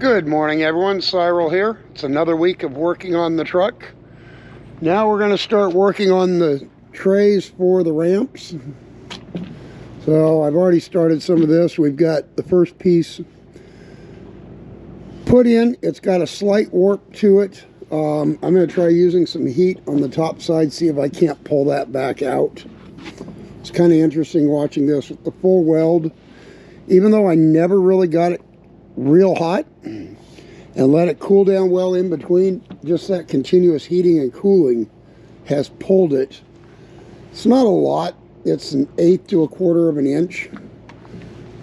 Good morning, everyone. Cyril here. It's another week of working on the truck. Now we're going to start working on the trays for the ramps. So I've already started some of this. We've got the first piece put in. It's got a slight warp to it. I'm going to try using some heat on the top side, see if I can't pull that back out. It's kind of interesting watching this with the full weld. Even though I never really got it real hot and let it cool down well in between, just that continuous heating and cooling has pulled it. It's not a lot. It's an 1/8 to 1/4 of an inch,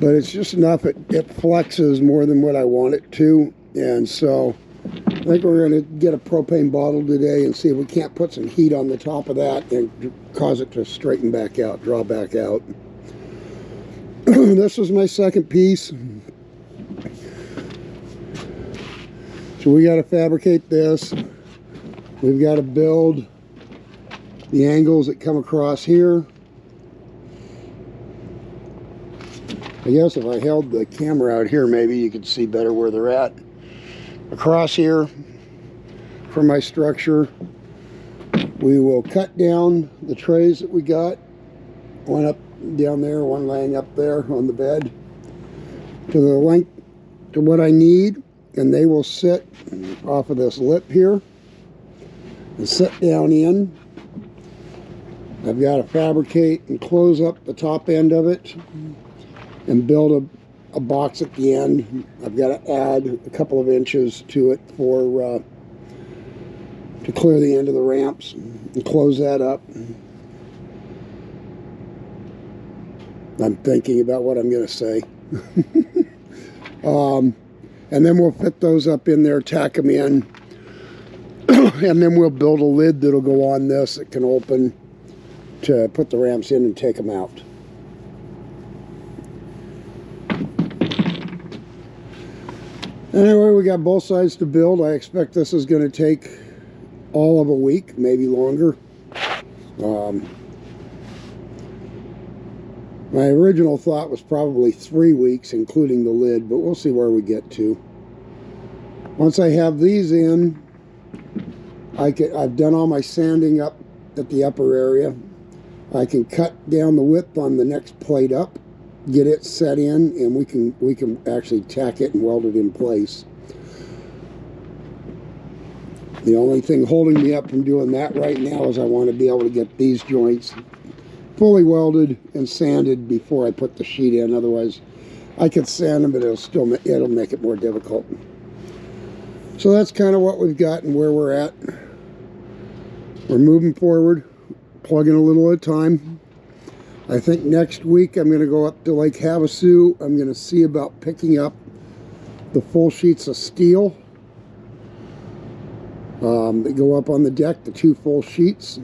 but it's just enough. It flexes more than what I want it to, and so I think we're going to get a propane bottle today and see if we can't put some heat on the top of that and cause it to straighten back out, draw back out. This is my second piece. So we got to fabricate this. We've got to build the angles that come across here. I guess if I held the camera out here, maybe you could see better where they're at. Across here for my structure, we will cut down the trays that we got. One up down there, one laying up there on the bed, to the length to what I need. And they will sit off of this lip here and sit down in. I've got to fabricate and close up the top end of it and build a box at the end. I've got to add a couple of inches to it for to clear the end of the ramps and close that up. I'm thinking about what I'm going to say. And then we'll fit those up in there, tack them in, and then we'll build a lid that'll go on this that can open to put the ramps in and take them out. Anyway, we got both sides to build. I expect this is going to take all of a week, maybe longer. My original thought was probably 3 weeks, including the lid, but we'll see where we get to. Once I have these in, I've done all my sanding up at the upper area. I can cut down the width on the next plate up, get it set in, and we can actually tack it and weld it in place. The only thing holding me up from doing that right now is I want to be able to get these joints fully welded and sanded before I put the sheet in. Otherwise, I could sand them, but it'll make it more difficult. So that's kind of what we've got and where we're at. We're moving forward, plugging a little at a time. I think next week I'm going to go up to Lake Havasu. I'm going to see about picking up the full sheets of steel that go up on the deck, the 2 full sheets.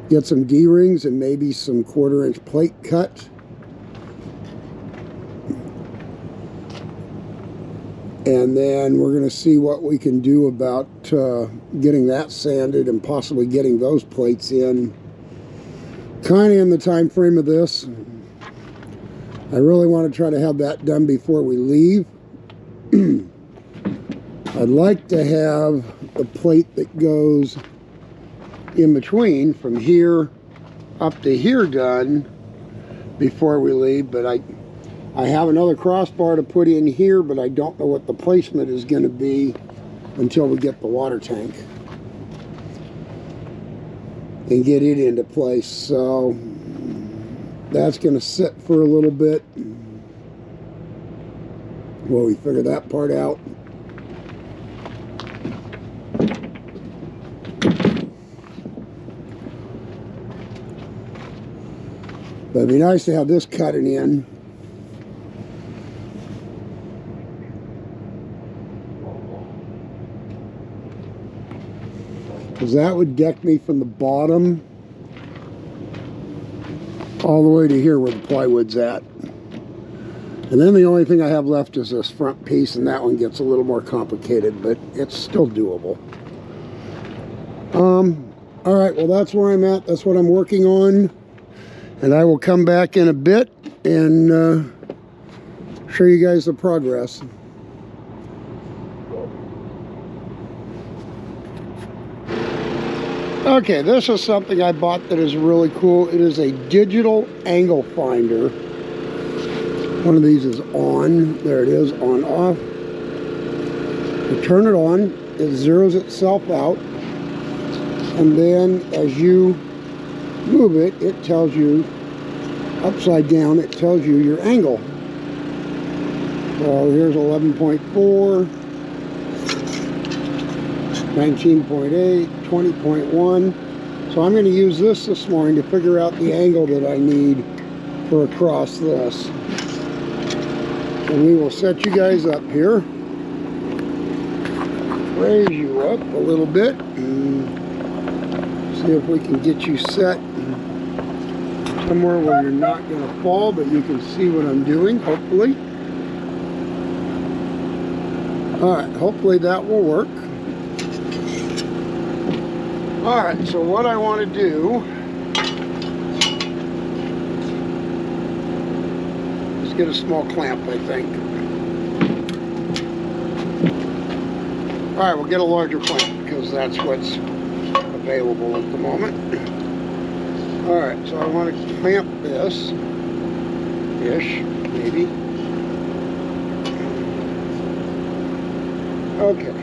Get some D-rings and maybe some 1/4 inch plate cut. And then we're going to see what we can do about getting that sanded and possibly getting those plates in kind of in the time frame of this. I really want to try to have that done before we leave. I'd like to have the plate that goes in between from here up to here done before we leave, but I have another crossbar to put in here, but I don't know what the placement is going to be until we get the water tank and get it into place. So that's going to sit for a little bit while we figure that part out. But it'd be nice to have this cutting in. Because that would deck me from the bottom all the way to here where the plywood's at. And then the only thing I have left is this front piece, and that one gets a little more complicated, but it's still doable. All right, well, that's where I'm at. That's what I'm working on. And I will come back in a bit and show you guys the progress. Okay, this is something I bought that is really cool. It is a digital angle finder. One of these is on. There it is, on off. You turn it on, it zeroes itself out, and then as you move it, it tells you upside down, it tells you your angle. So here's 11.4, 19.8, 20.1. So I'm going to use this morning to figure out the angle that I need for across this. And we will set you guys up here. Raise you up a little bit and see if we can get you set somewhere where you're not going to fall, but you can see what I'm doing, hopefully. Alright, hopefully that will work. Alright, so what I want to do is get a small clamp, I think. Alright, we'll get a larger clamp because that's what's available at the moment. Alright, so I want to clamp this-ish, maybe. Okay.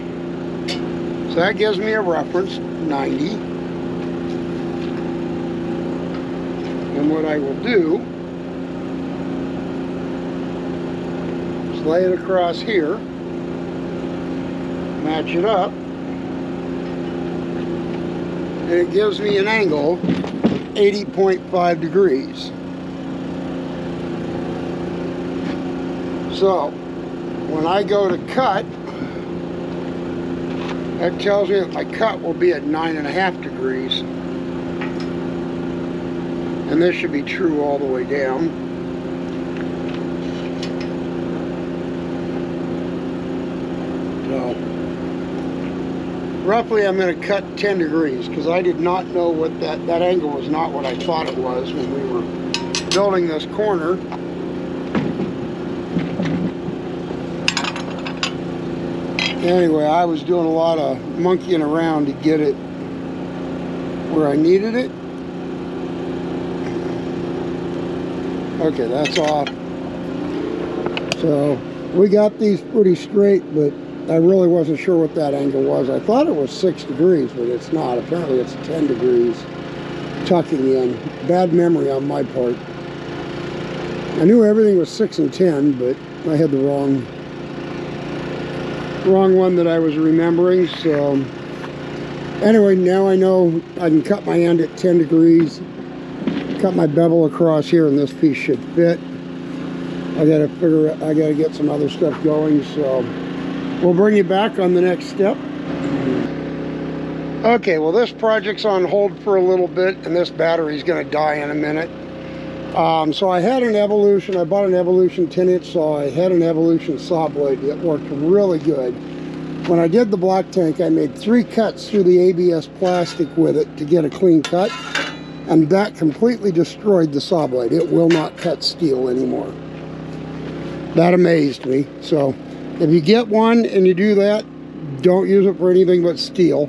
So that gives me a reference, 90. And what I will do is lay it across here, match it up, and it gives me an angle of 80.5 degrees. So when I go to cut, that tells me that my cut will be at 9.5 degrees. And this should be true all the way down. So roughly I'm going to cut 10 degrees because I did not know what that angle was not what I thought it was when we were building this corner. Anyway, I was doing a lot of monkeying around to get it where I needed it. Okay, that's off. So we got these pretty straight, but I really wasn't sure what that angle was. I thought it was 6 degrees, but it's not. Apparently it's 10 degrees tucking in. Bad memory on my part. I knew everything was 6 and 10, but I had the wrong one that I was remembering. So anyway, now I know I can cut my end at 10 degrees, cut my bevel across here, and this piece should fit. I gotta get some other stuff going, so we'll bring you back on the next step. Okay, well, this project's on hold for a little bit, and this battery's gonna die in a minute. So I had an Evolution, I bought an Evolution 10-inch saw. I had an Evolution saw blade that worked really good. When I did the black tank, I made 3 cuts through the ABS plastic with it to get a clean cut, and that completely destroyed the saw blade. It will not cut steel anymore. That amazed me. So if you get one and you do that, don't use it for anything but steel.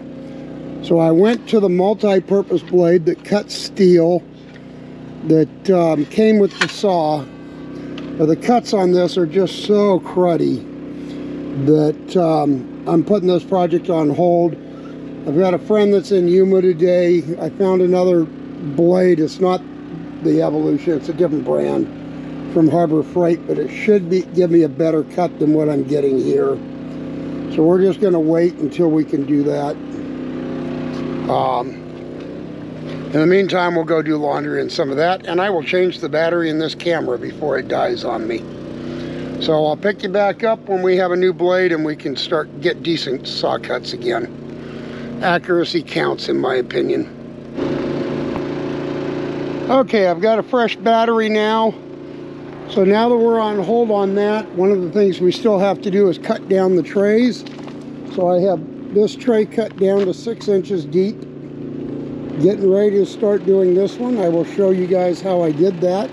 So I went to the multi-purpose blade that cuts steel that came with the saw. But the cuts on this are just so cruddy that I'm putting this project on hold. I've got a friend that's in Yuma today. I found another blade. It's not the Evolution, it's a different brand from Harbor Freight, but it should give me a better cut than what I'm getting here. So we're just going to wait until we can do that. In the meantime, we'll go do laundry and some of that, and I will change the battery in this camera before it dies on me. So I'll pick you back up when we have a new blade and we can get decent saw cuts again. Accuracy counts, in my opinion. Okay, I've got a fresh battery now. So now that we're on hold on that, one of the things we still have to do is cut down the trays. So I have this tray cut down to 6 inches deep. Getting ready to start doing this one. I will show you guys how I did that.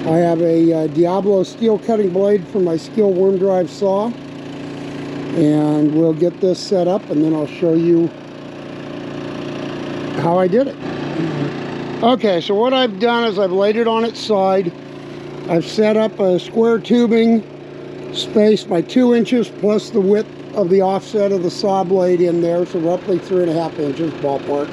I have a Diablo steel cutting blade for my Skil worm drive saw. And we'll get this set up and then I'll show you how I did it. Okay, so what I've done is I've laid it on its side. I've set up a square tubing spaced by 2 inches plus the width of the offset of the saw blade in there, so roughly 3.5 inches ballpark.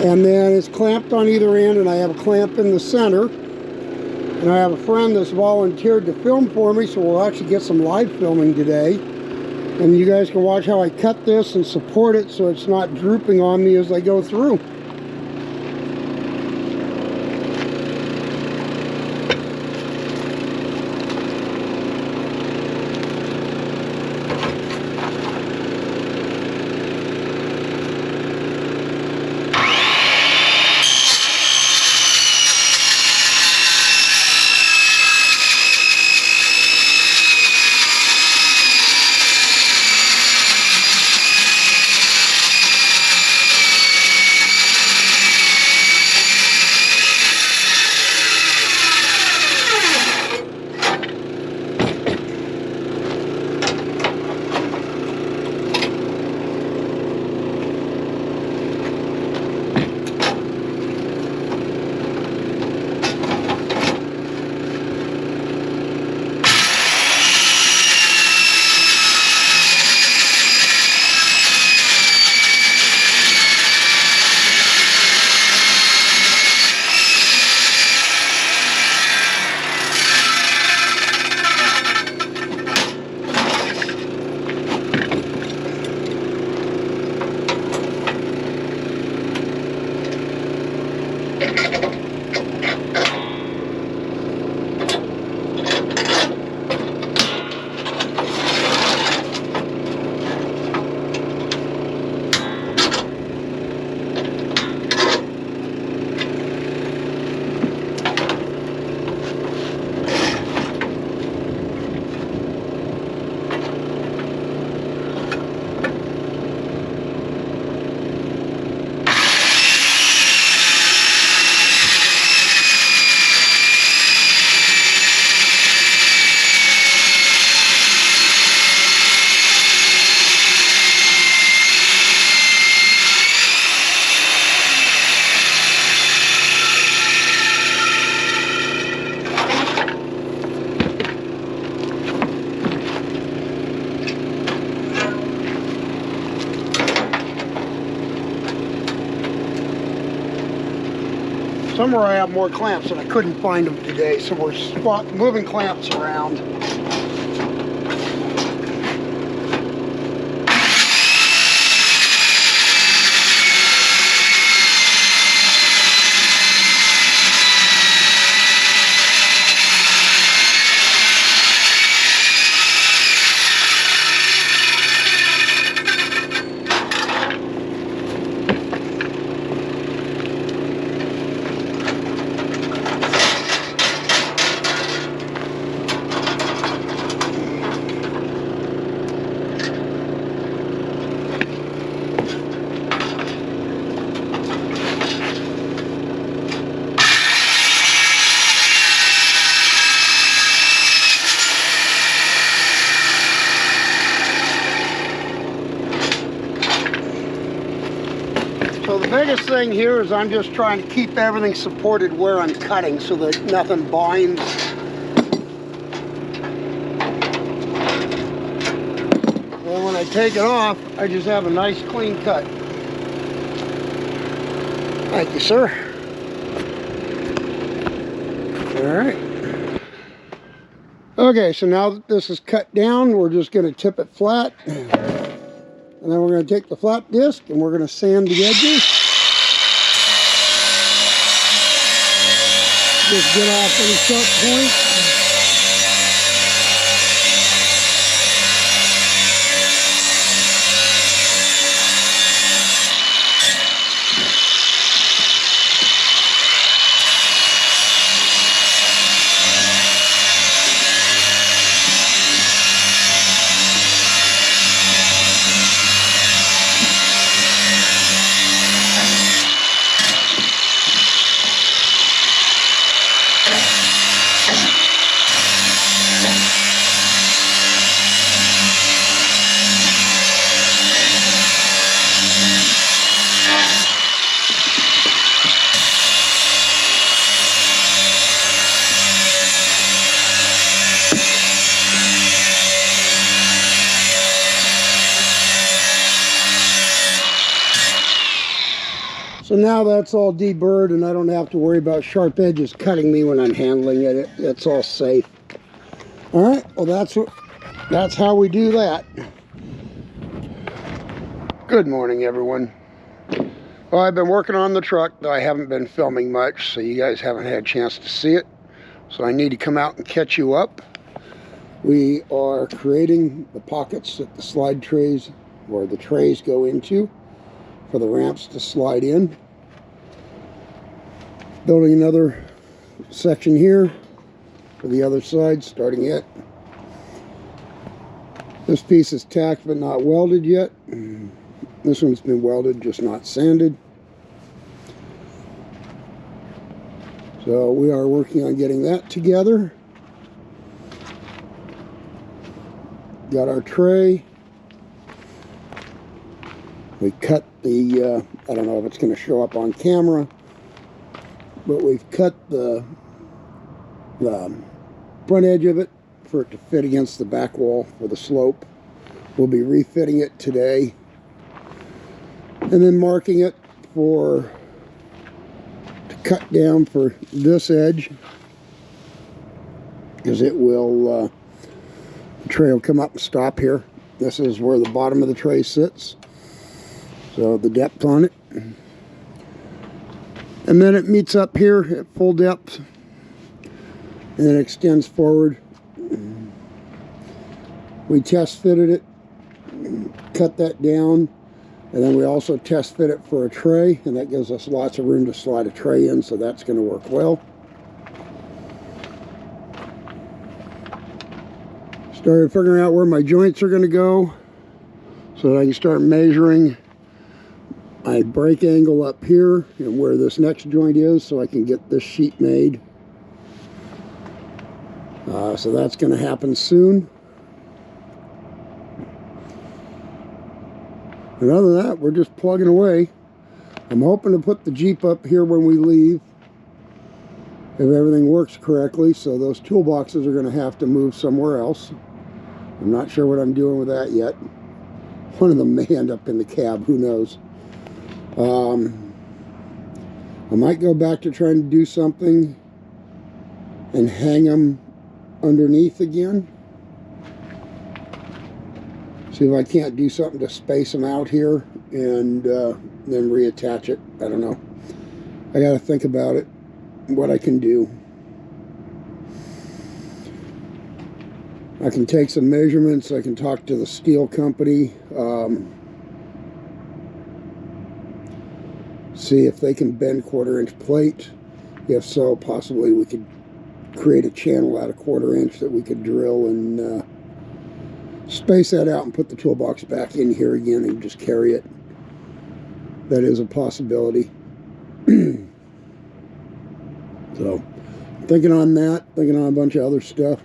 And then it's clamped on either end, and I have a clamp in the center. And I have a friend that's volunteered to film for me, so we'll actually get some live filming today. And you guys can watch how I cut this and support it so it's not drooping on me as I go through. Somewhere I have more clamps and I couldn't find them today, so we're moving clamps around. So the biggest thing here is I'm just trying to keep everything supported where I'm cutting so that nothing binds. And when I take it off, I just have a nice clean cut. Thank you, sir. All right. Okay, so now that this is cut down, we're just going to tip it flat. And then we're going to take the flap disc and we're going to sand the edges. Just get off any sharp points. now that's all deburred and I don't have to worry about sharp edges cutting me when I'm handling it. It's all safe. All right, well that's how we do that. Good morning, everyone. Well, I've been working on the truck, though I haven't been filming much, so you guys haven't had a chance to see it. So I need to come out and catch you up. We are creating the pockets that the slide trays, or the trays, go into for the ramps to slide in. Building another section here for the other side, starting it. This piece is tacked but not welded yet. This one's been welded, just not sanded. So we are working on getting that together. Got our tray. We cut the, I don't know if it's going to show up on camera, but we've cut the front edge of it for it to fit against the back wall for the slope. We'll be refitting it today. And then marking it to cut down for this edge, because it will, the tray will come up and stop here. This is where the bottom of the tray sits, so the depth on it. And then it meets up here at full depth, and then extends forward. We test fitted it, cut that down. And then we also test fit it for a tray, and that gives us lots of room to slide a tray in, so that's going to work well. Started figuring out where my joints are going to go so that I can start measuring my brake angle up here and where this next joint is, so I can get this sheet made. So that's going to happen soon. And other than that, we're just plugging away. I'm hoping to put the Jeep up here when we leave, if everything works correctly, so those toolboxes are going to have to move somewhere else. I'm not sure what I'm doing with that yet. One of them may end up in the cab, who knows. I might go back to trying to do something and hang them underneath again. See if I can't do something to space them out here and then reattach it. I don't know. I got to think about it, what I can do. I can take some measurements. I can talk to the steel company. See if they can bend 1/4 inch plate. If so, possibly we could create a channel out of 1/4 inch that we could drill and space that out and put the toolbox back in here again and just carry it. That is a possibility. So, thinking on that, thinking on a bunch of other stuff.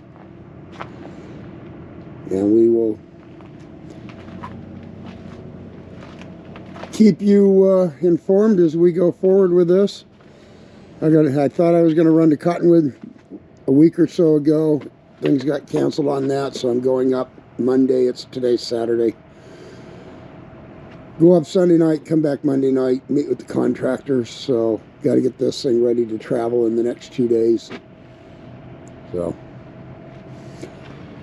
And we will keep you informed as we go forward with this. I thought I was going to run to Cottonwood a week or so ago. Things got canceled on that, so I'm going up Monday. Today's Saturday. Go up Sunday night, come back Monday night, meet with the contractors. So got to get this thing ready to travel in the next 2 days. So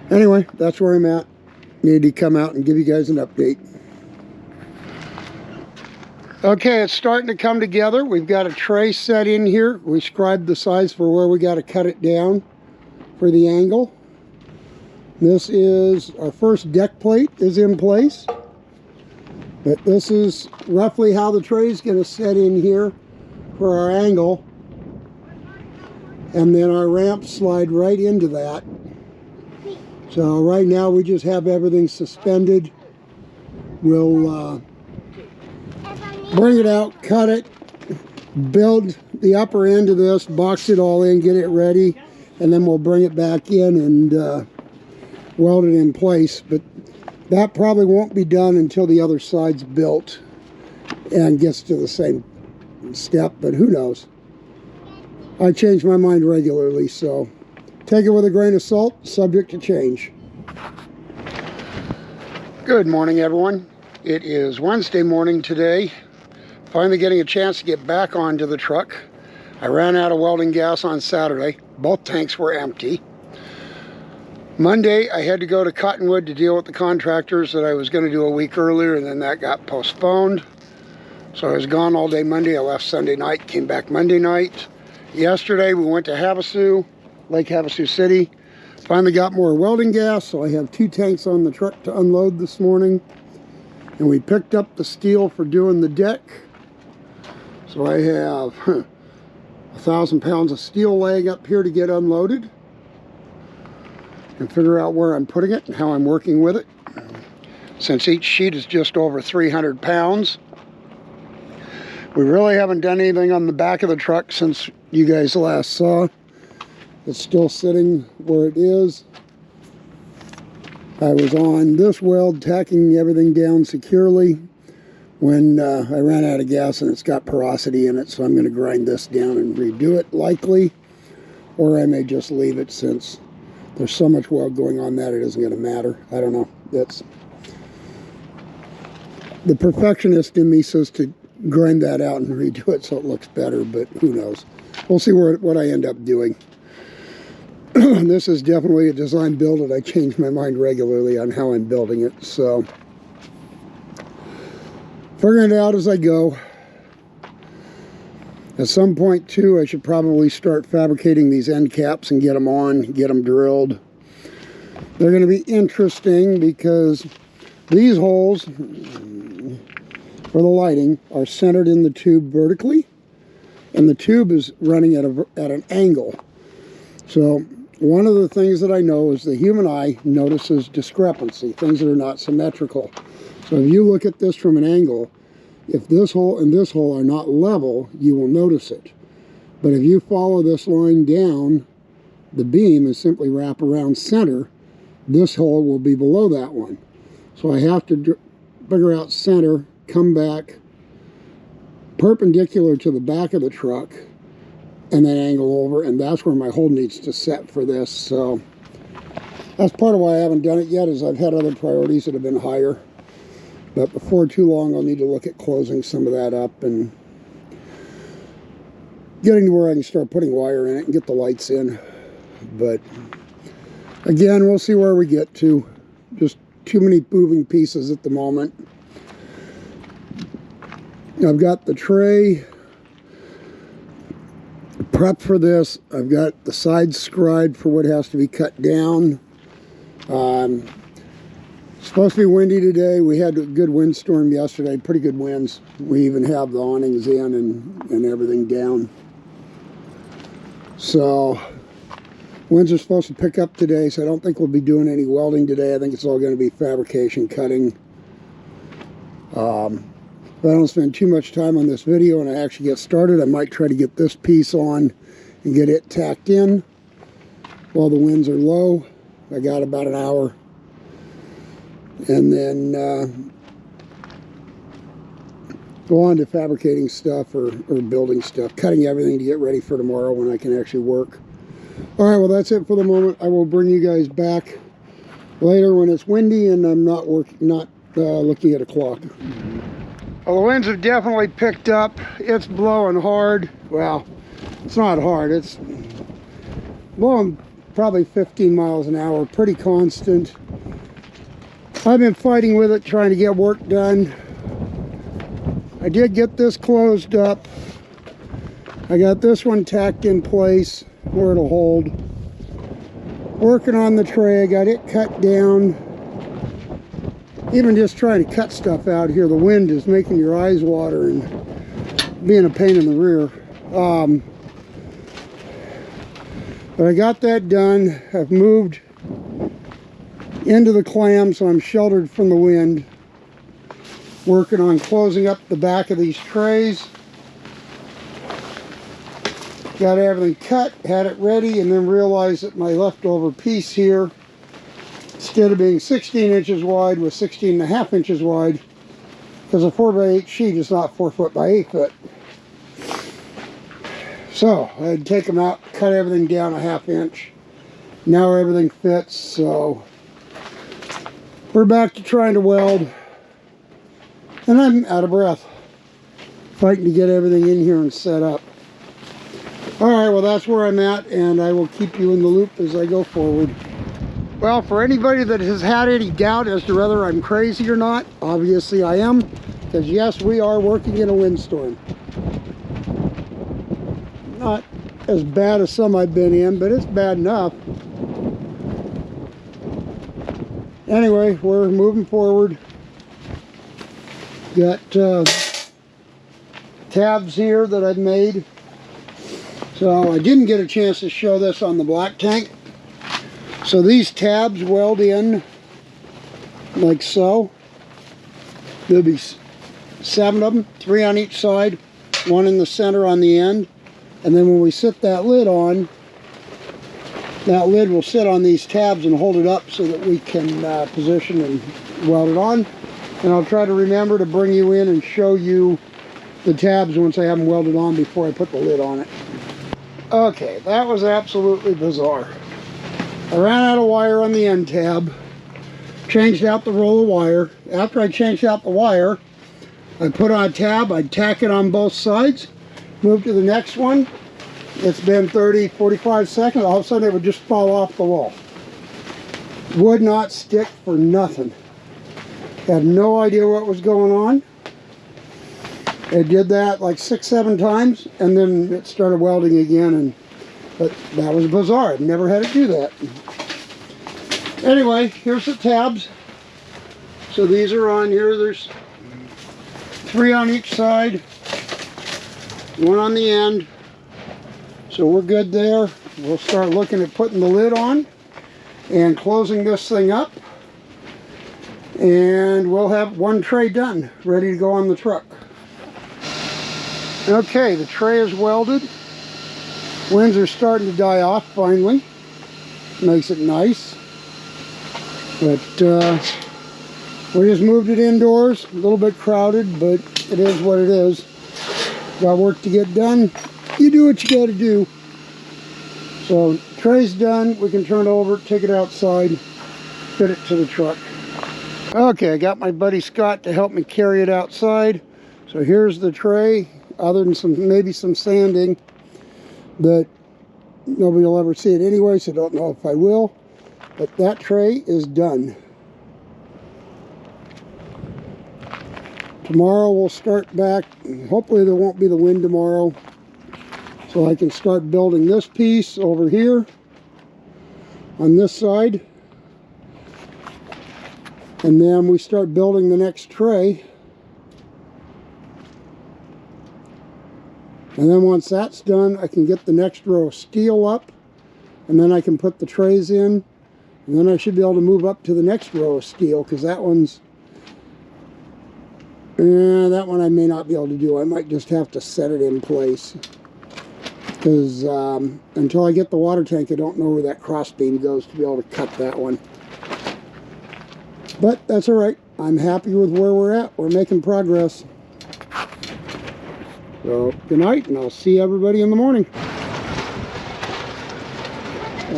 anyway, that's where I'm at. Need to come out and give you guys an update. Okay, it's starting to come together. We've got a tray set in here. We scribed the size for where we got to cut it down for the angle. This is our first deck plate is in place. But this is roughly how the tray is going to set in here for our angle. And then our ramps slide right into that. So right now we just have everything suspended. We'll bring it out, cut it, build the upper end of this, box it all in, get it ready, and then we'll bring it back in and weld it in place. But that probably won't be done until the other side's built and gets to the same step, but who knows. I change my mind regularly, so take it with a grain of salt, subject to change. Good morning, everyone. It is Wednesday morning today, Finally getting a chance to get back onto the truck. I ran out of welding gas on Saturday. Both tanks were empty. Monday, I had to go to Cottonwood to deal with the contractors that I was going to do a week earlier, and then that got postponed. So I was gone all day Monday. I left Sunday night, came back Monday night. Yesterday, we went to Havasu, Lake Havasu City. Finally got more welding gas, so I have 2 tanks on the truck to unload this morning. And we picked up the steel for doing the deck. So I have 1,000 pounds of steel laying up here to get unloaded. And figure out where I'm putting it and how I'm working with it. Since each sheet is just over 300 pounds. We really haven't done anything on the back of the truck since you guys last saw. It's still sitting where it is. I was on this weld, tacking everything down securely when I ran out of gas, and it's got porosity in it, so I'm going to grind this down and redo it likely. Or I may just leave it since there's so much weld going on that it isn't going to matter. I don't know. That's the perfectionist in me says to grind that out and redo it so it looks better, but who knows. We'll see what I end up doing. This is definitely a design build, and I change my mind regularly on how I'm building it, so figuring it out as I go. At some point too, I should probably start fabricating these end caps and get them on, get them drilled. They're going to be interesting because these holes for the lighting are centered in the tube vertically, and the tube is running at an angle. So one of the things that I know is the human eye notices discrepancy, things that are not symmetrical. So if you look at this from an angle, if this hole and this hole are not level, you will notice it. But if you follow this line down the beam and simply wrap around center, this hole will be below that one. So I have to figure out center, come back perpendicular to the back of the truck, and then angle over, and that's where my hole needs to set for this. So that's part of why I haven't done it yet, is I've had other priorities that have been higher. But before too long, I'll need to look at closing some of that up and getting to where I can start putting wire in it and get the lights in. But again, we'll see where we get to. Just too many moving pieces at the moment. I've got the tray prepped for this. I've got the sides scribed for what has to be cut down. Supposed to be windy today. We had a good windstorm yesterday, pretty good winds. We even have the awnings in and everything down. So winds are supposed to pick up today, so I don't think we'll be doing any welding today. I think it's all going to be fabrication, cutting. If I don't spend too much time on this video and I actually get started, I might try to get this piece on and get it tacked in while the winds are low. I got about an hour. And then go on to fabricating stuff or building stuff, cutting everything to get ready for tomorrow when I can actually work. All right, well, that's it for the moment. I will bring you guys back later when it's windy and I'm not looking at a clock. Well, the winds have definitely picked up. It's blowing hard. Well, it's not hard. It's blowing probably 15 miles an hour, pretty constant. I've been fighting with it, trying to get work done. I did get this closed up. I got this one tacked in place where it'll hold. Working on the tray, I got it cut down. Even just trying to cut stuff out here, the wind is making your eyes water and being a pain in the rear. But I got that done. I've moved into the clam so I'm sheltered from the wind. Working on closing up the back of these trays. Got everything cut, had it ready, and then realized that my leftover piece here, instead of being 16 inches wide, was 16.5 inches wide, because a 4x8 sheet is not 4 foot by 8 foot. So I had to take them out, cut everything down 1/2 inch. Now everything fits, so we're back to trying to weld, and I'm out of breath. fighting to get everything in here and set up. All right, well, that's where I'm at, and I will keep you in the loop as I go forward. Well, for anybody that has had any doubt as to whether I'm crazy or not, obviously I am, because yes, we are working in a windstorm. Not as bad as some I've been in, but it's bad enough. Anyway, we're moving forward. Got tabs here that I've made. So I didn't get a chance to show this on the black tank. So these tabs weld in like so. There'll be 7 of them, 3 on each side, 1 in the center on the end. And then when we sit that lid on, that lid will sit on these tabs and hold it up so that we can position and weld it on. And I'll try to remember to bring you in and show you the tabs once I have them welded on before I put the lid on it. Okay, that was absolutely bizarre. I ran out of wire on the end tab, changed out the roll of wire. After I changed out the wire, I put on a tab, I'd tack it on both sides, move to the next one. It's been 30, 45 seconds, all of a sudden it would just fall off the wall. Would not stick for nothing. Had no idea what was going on. It did that like 6-7 times, and then it started welding again, but that was bizarre. I've never had it do that. Anyway, here's the tabs. So these are on here. There's 3 on each side, 1 on the end. So we're good there. We'll start looking at putting the lid on and closing this thing up. And we'll have 1 tray done, ready to go on the truck. Okay, the tray is welded. Winds are starting to die off finally. Makes it nice. But we just moved it indoors. A little bit crowded, but it is what it is. Got work to get done. You do what you got to do. So, tray's done. We can turn it over, take it outside, fit it to the truck. Okay, I got my buddy Scott to help me carry it outside. So here's the tray. Other than maybe some sanding, but nobody will ever see it anyway, so I don't know if I will. But that tray is done. Tomorrow we'll start back. Hopefully there won't be the wind tomorrow, so I can start building this piece over here on this side, and then we start building the next tray. And then once that's done, I can get the next row of steel up, and then I can put the trays in, and then I should be able to move up to the next row of steel, because that one's, that one I may not be able to do. I might just have to set it in place, because until I get the water tank, I don't know where that cross beam goes to be able to cut that one. But that's all right. I'm happy with where we're at. We're making progress. So, good night, and I'll see everybody in the morning.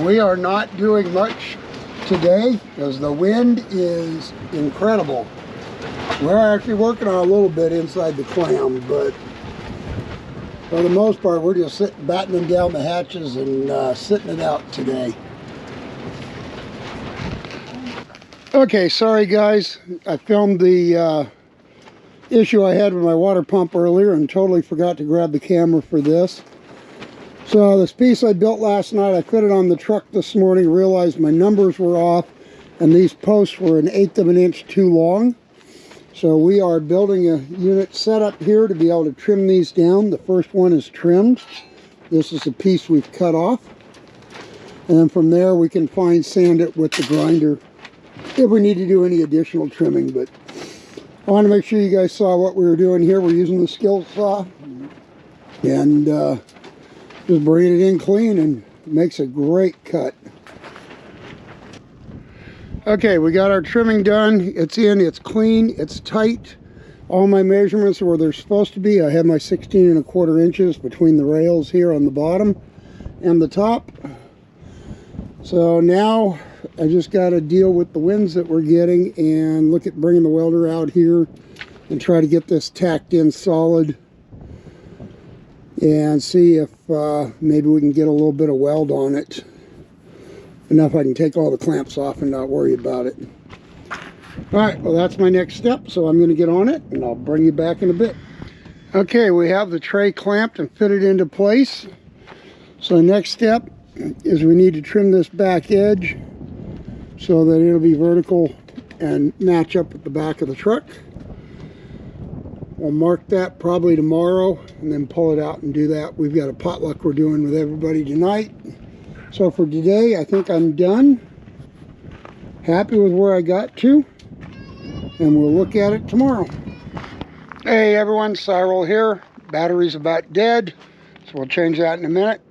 We are not doing much today because the wind is incredible. We're actually working on a little bit inside the clam, but for the most part, we're just sitting, battening down the hatches and sitting it out today. Okay, sorry guys. I filmed the issue I had with my water pump earlier and totally forgot to grab the camera for this. So this piece I built last night, I put it on the truck this morning, realized my numbers were off and these posts were 1/8 of an inch too long. So we are building a unit setup here to be able to trim these down. The first one is trimmed. This is a piece we've cut off. And then from there we can fine sand it with the grinder if we need to do any additional trimming. But I want to make sure you guys saw what we were doing here. We're using the skill saw and just bringing it in clean, and it makes a great cut. Okay, we got our trimming done. It's in, it's clean, it's tight. All my measurements are where they're supposed to be. I have my 16 1/4 inches between the rails here on the bottom and the top. So now I just got to deal with the winds that we're getting and look at bringing the welder out here and try to get this tacked in solid and see if maybe we can get a little bit of weld on it. Enough I can take all the clamps off and not worry about it. Alright, well that's my next step, so I'm going to get on it and I'll bring you back in a bit. Okay, we have the tray clamped and fitted into place. So the next step is we need to trim this back edge so that it'll be vertical and match up with the back of the truck. We'll mark that probably tomorrow and then pull it out and do that. We've got a potluck we're doing with everybody tonight. So for today, I think I'm done. Happy with where I got to, and we'll look at it tomorrow. Hey everyone, Cyril here. Battery's about dead, so we'll change that in a minute.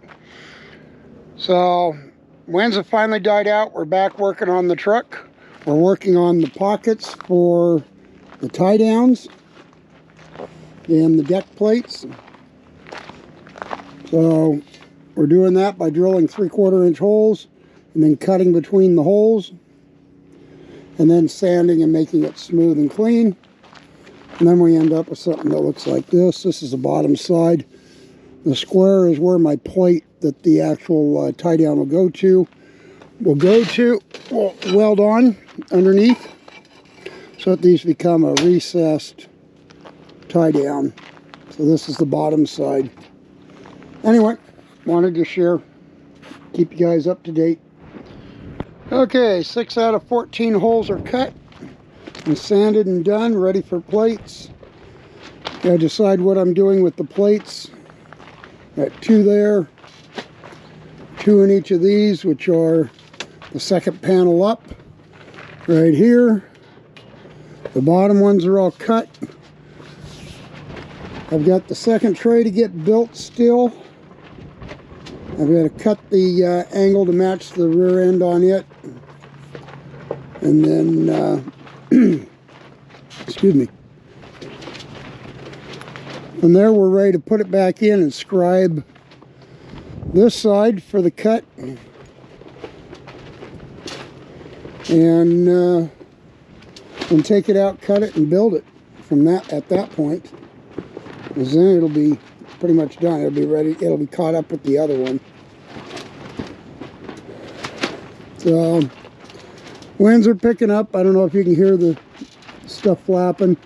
So winds have finally died out. We're back working on the truck. We're working on the pockets for the tie downs and the deck plates. So we're doing that by drilling 3/4 inch holes and then cutting between the holes and then sanding and making it smooth and clean. And then we end up with something that looks like this. This is the bottom side. The square is where my plate that the actual tie down will go to. We'll weld on underneath so that these become a recessed tie down. So this is the bottom side. Anyway, wanted to share, keep you guys up to date. Okay, 6 out of 14 holes are cut and sanded and done, ready for plates. Gotta decide what I'm doing with the plates. Got 2 there, 2 in each of these, which are the second panel up right here. The bottom ones are all cut. I've got the second tray to get built still. I've got to cut the angle to match the rear end on it. And then, excuse me. From there, we're ready to put it back in and scribe this side for the cut. And take it out, cut it, and build it from that at that point. Because then it'll be pretty much done. It'll be ready. It'll be caught up with the other one. So winds are picking up. I don't know if you can hear the stuff flapping.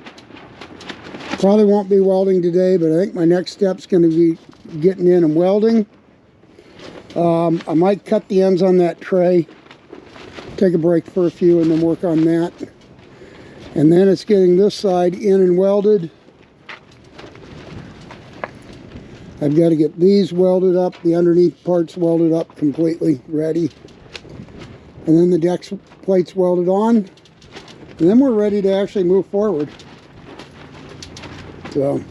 Probably won't be welding today, but I think my next step's going to be getting in and welding. I might cut the ends on that tray, take a break for a few, and then work on that. And then it's getting this side in and welded. I've got to get these welded up, the underneath parts welded up completely ready. And then the deck plates welded on. And then we're ready to actually move forward. So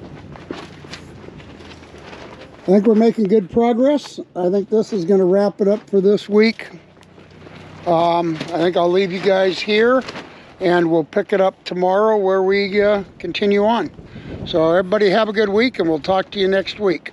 I think we're making good progress. I think this is going to wrap it up for this week. I think I'll leave you guys here and we'll pick it up tomorrow where we continue on. So everybody have a good week and we'll talk to you next week.